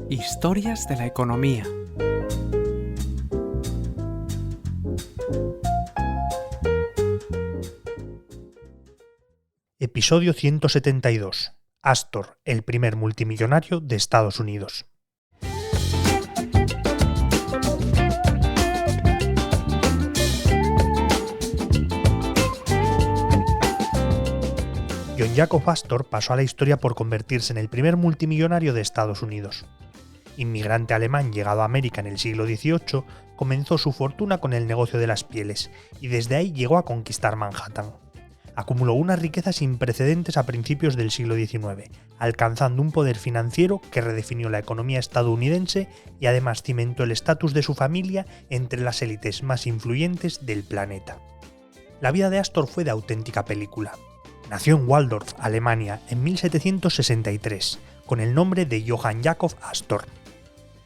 Historias de la economía. Episodio 172. Astor, el primer multimillonario de Estados Unidos. John Jacob Astor pasó a la historia por convertirse en el primer multimillonario de Estados Unidos. Inmigrante alemán llegado a América en el siglo XVIII, comenzó su fortuna con el negocio de las pieles y desde ahí llegó a conquistar Manhattan. Acumuló unas riquezas sin precedentes a principios del siglo XIX, alcanzando un poder financiero que redefinió la economía estadounidense y además cimentó el estatus de su familia entre las élites más influyentes del planeta. La vida de Astor fue de auténtica película. Nació en Waldorf, Alemania, en 1763, con el nombre de Johann Jakob Astor.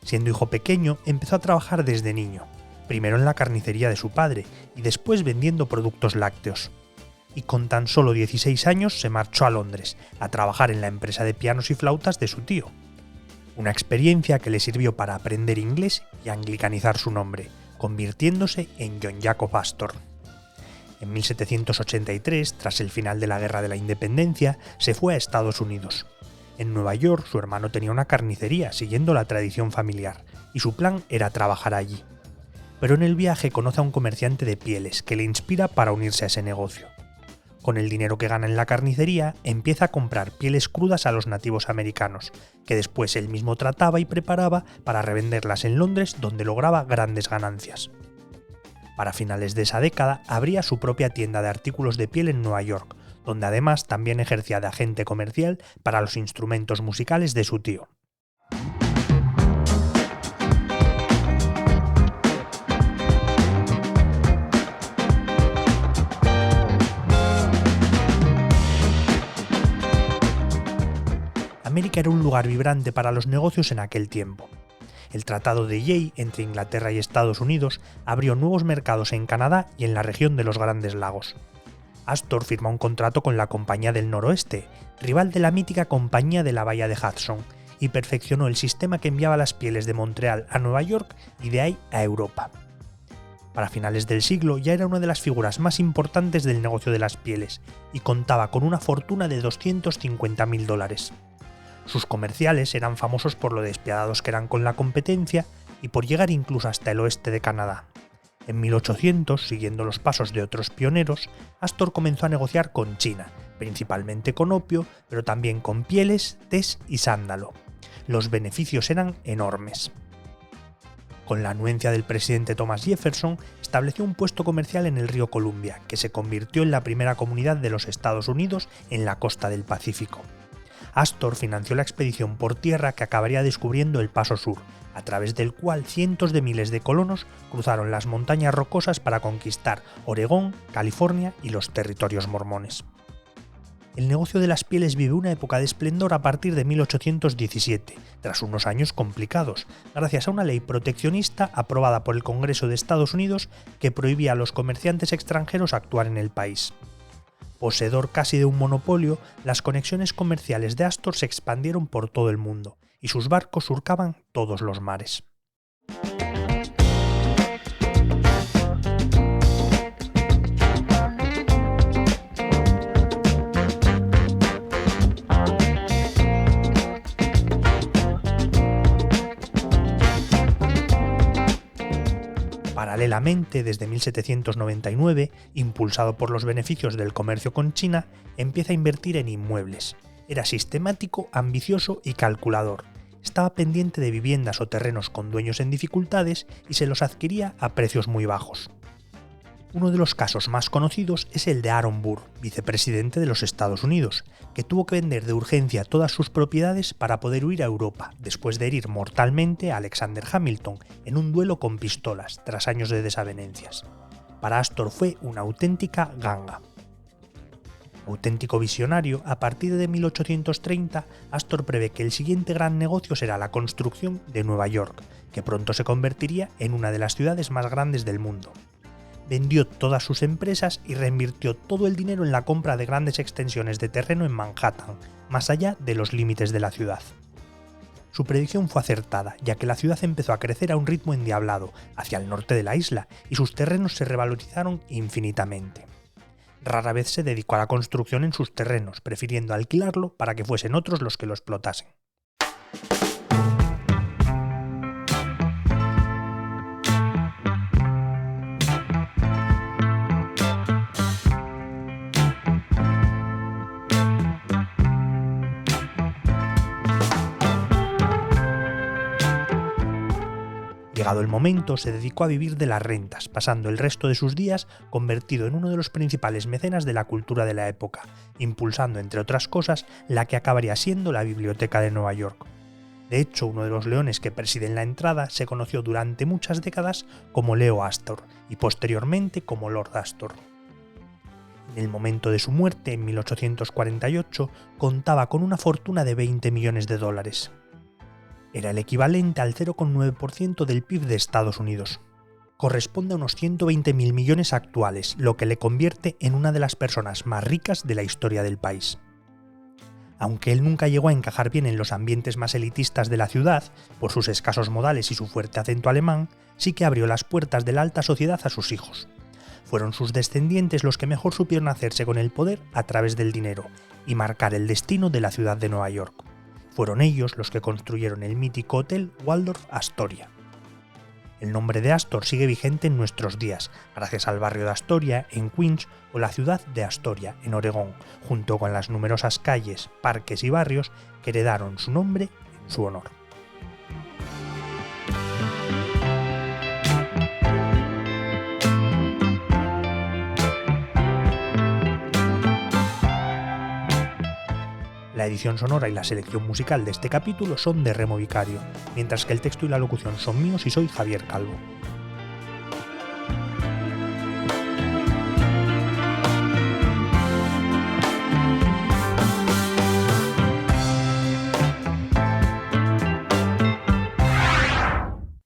Siendo hijo pequeño, empezó a trabajar desde niño, primero en la carnicería de su padre y después vendiendo productos lácteos. Y con tan solo 16 años se marchó a Londres, a trabajar en la empresa de pianos y flautas de su tío. Una experiencia que le sirvió para aprender inglés y anglicanizar su nombre, convirtiéndose en John Jacob Astor. En 1783, tras el final de la Guerra de la Independencia, se fue a Estados Unidos. En Nueva York, su hermano tenía una carnicería siguiendo la tradición familiar, y su plan era trabajar allí. Pero en el viaje conoce a un comerciante de pieles que le inspira para unirse a ese negocio. Con el dinero que gana en la carnicería, empieza a comprar pieles crudas a los nativos americanos, que después él mismo trataba y preparaba para revenderlas en Londres, donde lograba grandes ganancias. Para finales de esa década, abría su propia tienda de artículos de piel en Nueva York, donde además también ejercía de agente comercial para los instrumentos musicales de su tío. América era un lugar vibrante para los negocios en aquel tiempo. El Tratado de Jay entre Inglaterra y Estados Unidos abrió nuevos mercados en Canadá y en la región de los Grandes Lagos. Astor firmó un contrato con la Compañía del Noroeste, rival de la mítica Compañía de la Bahía de Hudson, y perfeccionó el sistema que enviaba las pieles de Montreal a Nueva York y de ahí a Europa. Para finales del siglo ya era una de las figuras más importantes del negocio de las pieles y contaba con una fortuna de $250.000. Sus comerciales eran famosos por lo despiadados que eran con la competencia y por llegar incluso hasta el oeste de Canadá. En 1800, siguiendo los pasos de otros pioneros, Astor comenzó a negociar con China, principalmente con opio, pero también con pieles, tés y sándalo. Los beneficios eran enormes. Con la anuencia del presidente Thomas Jefferson, estableció un puesto comercial en el río Columbia, que se convirtió en la primera comunidad de los Estados Unidos en la costa del Pacífico. Astor financió la expedición por tierra que acabaría descubriendo el Paso Sur, a través del cual cientos de miles de colonos cruzaron las montañas rocosas para conquistar Oregón, California y los territorios mormones. El negocio de las pieles vive una época de esplendor a partir de 1817, tras unos años complicados, gracias a una ley proteccionista aprobada por el Congreso de Estados Unidos que prohibía a los comerciantes extranjeros actuar en el país. Poseedor casi de un monopolio, las conexiones comerciales de Astor se expandieron por todo el mundo, y sus barcos surcaban todos los mares. Paralelamente, desde 1799, impulsado por los beneficios del comercio con China, empieza a invertir en inmuebles. Era sistemático, ambicioso y calculador. Estaba pendiente de viviendas o terrenos con dueños en dificultades y se los adquiría a precios muy bajos. Uno de los casos más conocidos es el de Aaron Burr, vicepresidente de los Estados Unidos, que tuvo que vender de urgencia todas sus propiedades para poder huir a Europa, después de herir mortalmente a Alexander Hamilton en un duelo con pistolas, tras años de desavenencias. Para Astor fue una auténtica ganga. Auténtico visionario, a partir de 1830, Astor prevé que el siguiente gran negocio será la construcción de Nueva York, que pronto se convertiría en una de las ciudades más grandes del mundo. vendió todas sus empresas y reinvirtió todo el dinero en la compra de grandes extensiones de terreno en Manhattan, más allá de los límites de la ciudad. Su predicción fue acertada, ya que la ciudad empezó a crecer a un ritmo endiablado hacia el norte de la isla y sus terrenos se revalorizaron infinitamente. Rara vez se dedicó a la construcción en sus terrenos, prefiriendo alquilarlo para que fuesen otros los que lo explotasen. Llegado el momento, se dedicó a vivir de las rentas, pasando el resto de sus días convertido en uno de los principales mecenas de la cultura de la época, impulsando, entre otras cosas, la que acabaría siendo la Biblioteca de Nueva York. De hecho, uno de los leones que presiden la entrada se conoció durante muchas décadas como Leo Astor y posteriormente como Lord Astor. En el momento de su muerte, en 1848, contaba con una fortuna de $20 millones. Era el equivalente al 0,9% del PIB de Estados Unidos. Corresponde a unos 120.000 millones actuales, lo que le convierte en una de las personas más ricas de la historia del país. Aunque él nunca llegó a encajar bien en los ambientes más elitistas de la ciudad, por sus escasos modales y su fuerte acento alemán, sí que abrió las puertas de la alta sociedad a sus hijos. Fueron sus descendientes los que mejor supieron hacerse con el poder a través del dinero y marcar el destino de la ciudad de Nueva York. Fueron ellos los que construyeron el mítico Hotel Waldorf Astoria. El nombre de Astor sigue vigente en nuestros días, gracias al barrio de Astoria, en Queens, o la ciudad de Astoria, en Oregón, junto con las numerosas calles, parques y barrios que heredaron su nombre en su honor. La edición sonora y la selección musical de este capítulo son de Remo Vicario, mientras que el texto y la locución son míos y soy Javier Calvo.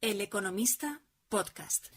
El Economista Podcast.